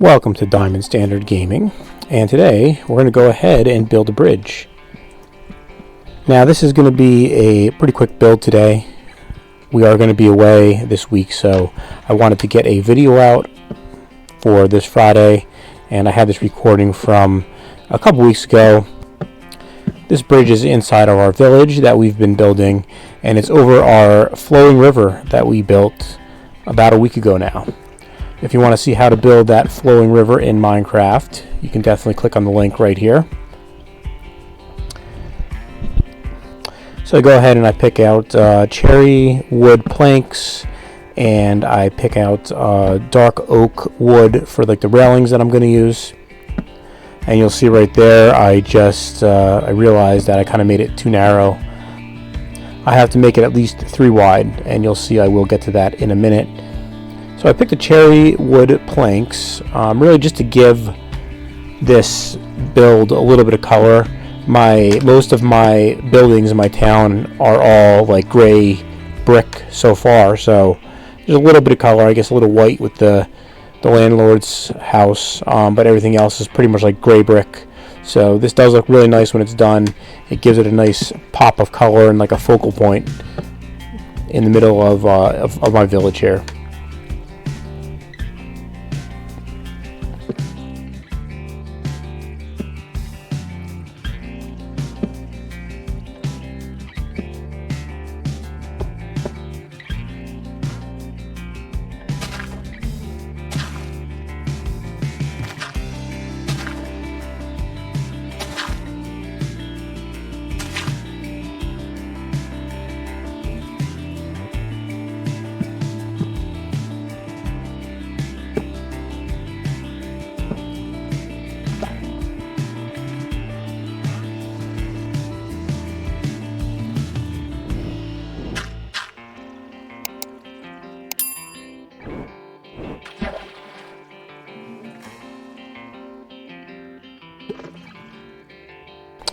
Welcome to Diamond.Standard.Gaming, and today we're going to go ahead and build a bridge. Now this is going to be a pretty quick build today. We are going to be away this week, so I wanted to get a video out for this Friday, and I had this recording from a couple weeks ago. This bridge is inside of our village that we've been building, and it's over our flowing river that we built about a week ago now. If you want to see how to build that flowing river in Minecraft, you can definitely click on the link right here. So I go ahead and I pick out cherry wood planks, and I pick out dark oak wood for like the railings that I'm going to use. And you'll see right there, I realized that I kind of made it too narrow. I have to make it at least 3 wide, and you'll see I will get to that in a minute. So I picked the cherry wood planks, really just to give this build a little bit of color. Most of my buildings in my town are all like gray brick so far, so there's a little bit of color, I guess a little white with the landlord's house, but everything else is pretty much like gray brick. So this does look really nice when it's done. It gives it a nice pop of color and like a focal point in the middle of my village here.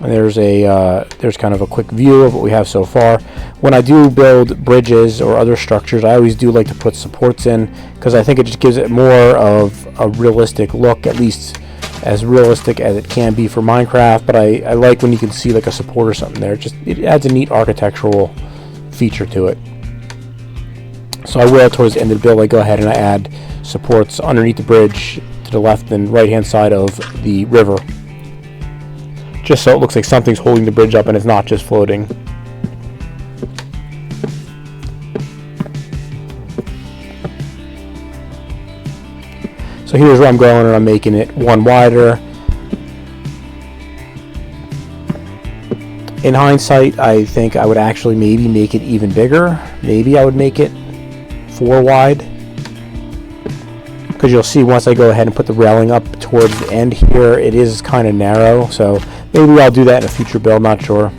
And there's kind of a quick view of what we have so far. When I do build bridges or other structures, I always do like to put supports in, because I think it just gives it more of a realistic look, at least as realistic as it can be for Minecraft. But I like when you can see like a support or something there. It adds a neat architectural feature to it. So I will, towards the end of the build, I go ahead and I add supports underneath the bridge to the left and right hand side of the river, just so it looks like something's holding the bridge up and it's not just floating. So here's where I'm going, and I'm making it 1 wider. In hindsight, I think I would actually maybe make it even bigger. Maybe I would make it 4 wide. Because you'll see once I go ahead and put the railing up towards the end here, it is kind of narrow. So maybe I'll do that in a future build, not sure.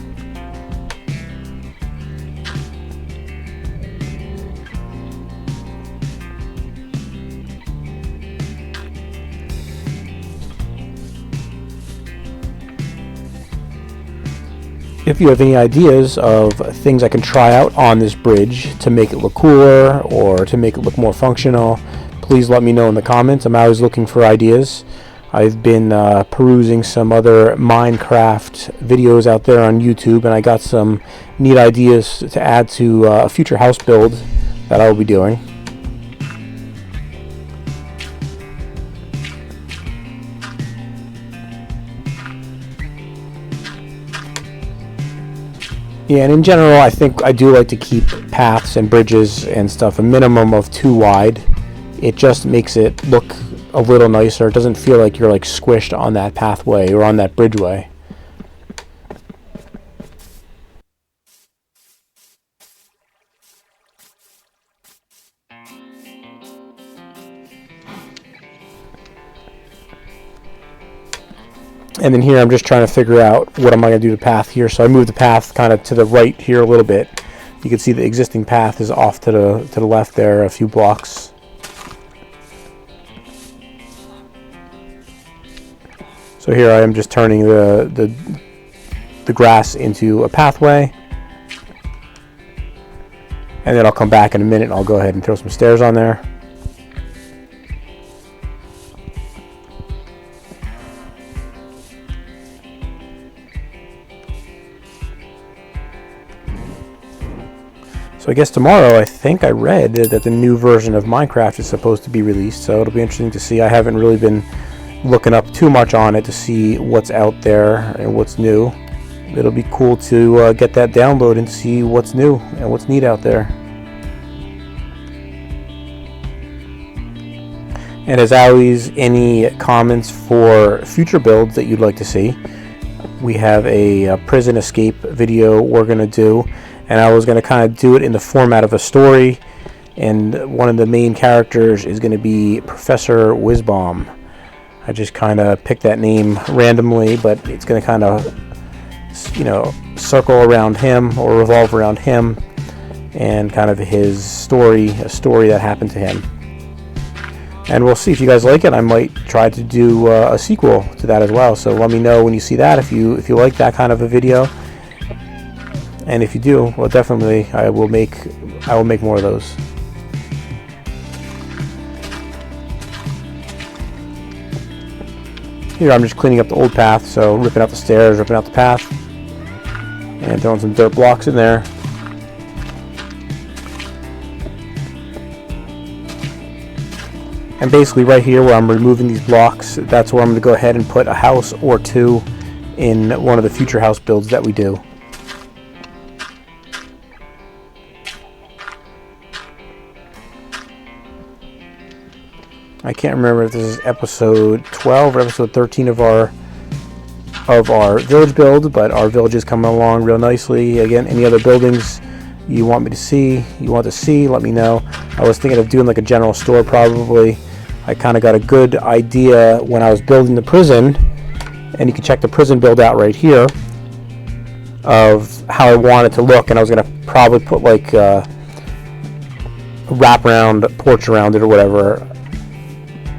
If you have any ideas of things I can try out on this bridge to make it look cooler or to make it look more functional, please let me know in the comments. I'm always looking for ideas. I've been perusing some other Minecraft videos out there on YouTube, and I got some neat ideas to add to a future house build that I will be doing. Yeah, and in general, I think I do like to keep paths and bridges and stuff a minimum of 2 wide. It just makes it look a little nicer. It doesn't feel like you're like squished on that pathway or on that bridgeway. And then here I'm just trying to figure out what am I going to do to the path here. So I move the path kind of to the right here a little bit. You can see the existing path is off to the left there a few blocks. So here I am just turning the grass into a pathway. And then I'll come back in a minute and I'll go ahead and throw some stairs on there. So I guess tomorrow, I think I read that the new version of Minecraft is supposed to be released, so it'll be interesting to see. I haven't really been looking up too much on it to see what's out there and what's new. It'll be cool to get that download and see what's new and what's neat out there. And as always, any comments for future builds that you'd like to see. We have a prison escape video we're going to do. And I was going to kind of do it in the format of a story, and one of the main characters is going to be Professor Whizbomb. I just kind of picked that name randomly, but it's going to kind of, you know, circle around him or revolve around him and kind of his story, a story that happened to him. And we'll see if you guys like it. I might try to do a sequel to that as well. So let me know when you see that if you like that kind of a video. And if you do, well, definitely I will make more of those. Here I'm just cleaning up the old path, so ripping out the stairs, ripping out the path, and throwing some dirt blocks in there. And basically right here where I'm removing these blocks, that's where I'm going to go ahead and put a house or two in one of the future house builds that we do. I can't remember if this is episode 12 or episode 13 of our village build, but our village is coming along real nicely. Again, any other buildings you want to see, let me know. I was thinking of doing like a general store probably. I kind of got a good idea when I was building the prison, and you can check the prison build out right here of how I want it to look, and I was going to probably put like a wraparound porch around it or whatever.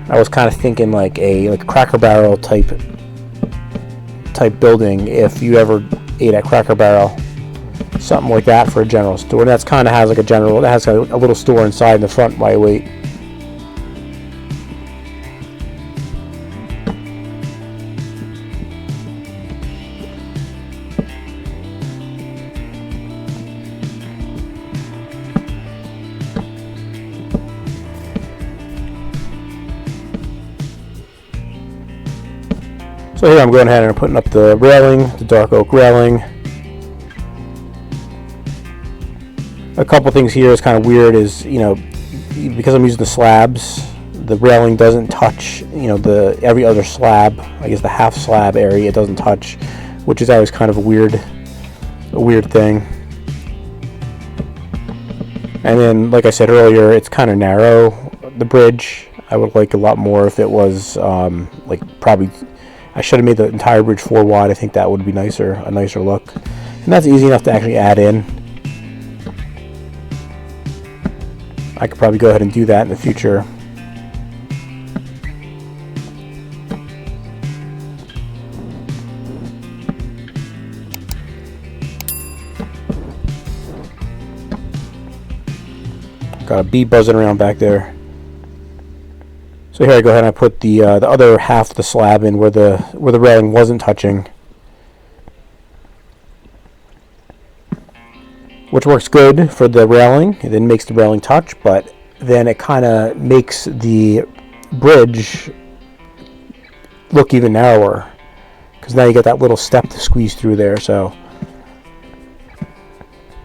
I was kind of thinking like a Cracker Barrel type building. If you ever ate at Cracker Barrel, something like that for a general store. And that's kind of has like a general. That has a little store inside in the front while you wait. So here I'm going ahead and putting up the railing, the dark oak railing. A couple things here is kind of weird is, you know, because I'm using the slabs, the railing doesn't touch, you know, the every other slab, I guess the half slab area it doesn't touch, which is always kind of a weird thing. And then, like I said earlier, it's kind of narrow, the bridge. I would like a lot more if it was like probably. I should have made the entire bridge 4 wide. I think that would be a nicer look. And that's easy enough to actually add in. I could probably go ahead and do that in the future. Got a bee buzzing around back there. So here I go ahead and I put the other half of the slab in where the railing wasn't touching, which works good for the railing. It then makes the railing touch, but then it kind of makes the bridge look even narrower because now you get that little step to squeeze through there. So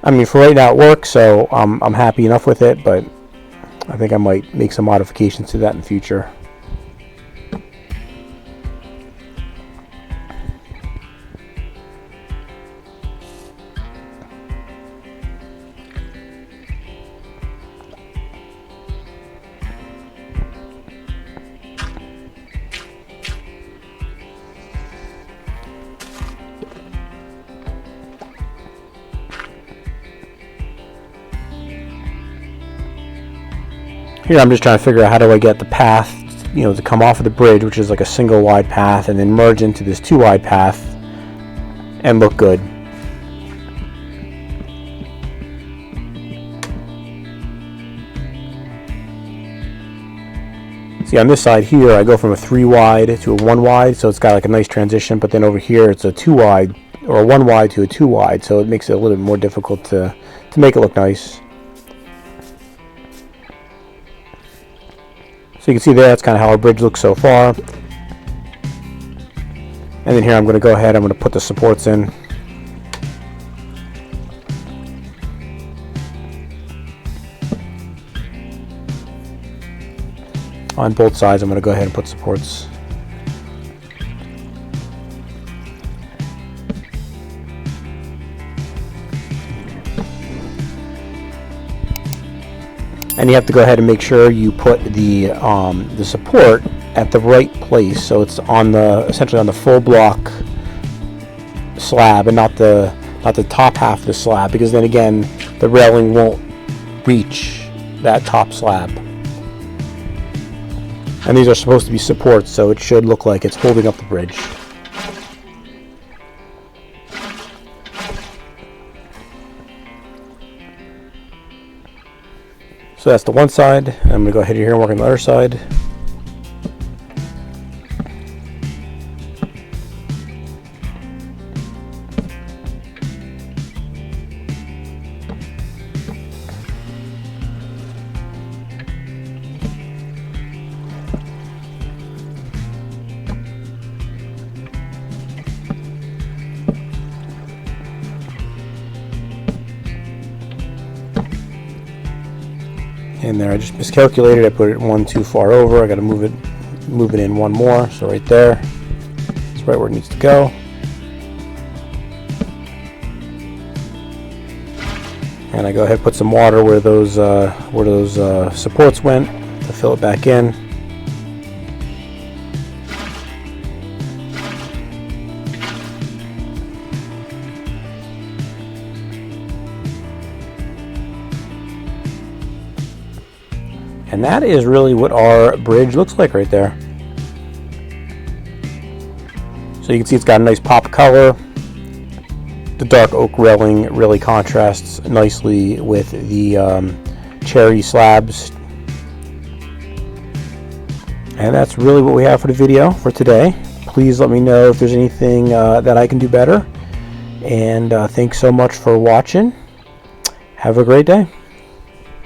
I mean, for right now it works, so I'm happy enough with it, but I think I might make some modifications to that in the future. Here I'm just trying to figure out how do I get the path, you know, to come off of the bridge, which is like a single wide path, and then merge into this 2 wide path and look good. See, on this side here, I go from a 3 wide to a 1 wide, so it's got like a nice transition, but then over here it's a 2 wide, or a 1 wide to a 2 wide, so it makes it a little bit more difficult to make it look nice. So you can see there, that's kind of how our bridge looks so far. And then here I'm going to go ahead, I'm going to put the supports in. On both sides, I'm going to go ahead and put supports. And you have to go ahead and make sure you put the support at the right place, so it's on essentially on the full block slab and not the top half of the slab, because then again the railing won't reach that top slab. And these are supposed to be supports, so it should look like it's holding up the bridge. So that's the one side. I'm going to go ahead here and work on the other side. In there, I just miscalculated. I put it one too far over. I got to move it in one more. So right there, it's right where it needs to go. And I go ahead and put some water where those supports went to fill it back in. And that is really what our bridge looks like right there. So you can see it's got a nice pop of color. The dark oak railing really contrasts nicely with the cherry slabs. And that's really what we have for the video for today. Please let me know if there's anything that I can do better. And thanks so much for watching. Have a great day.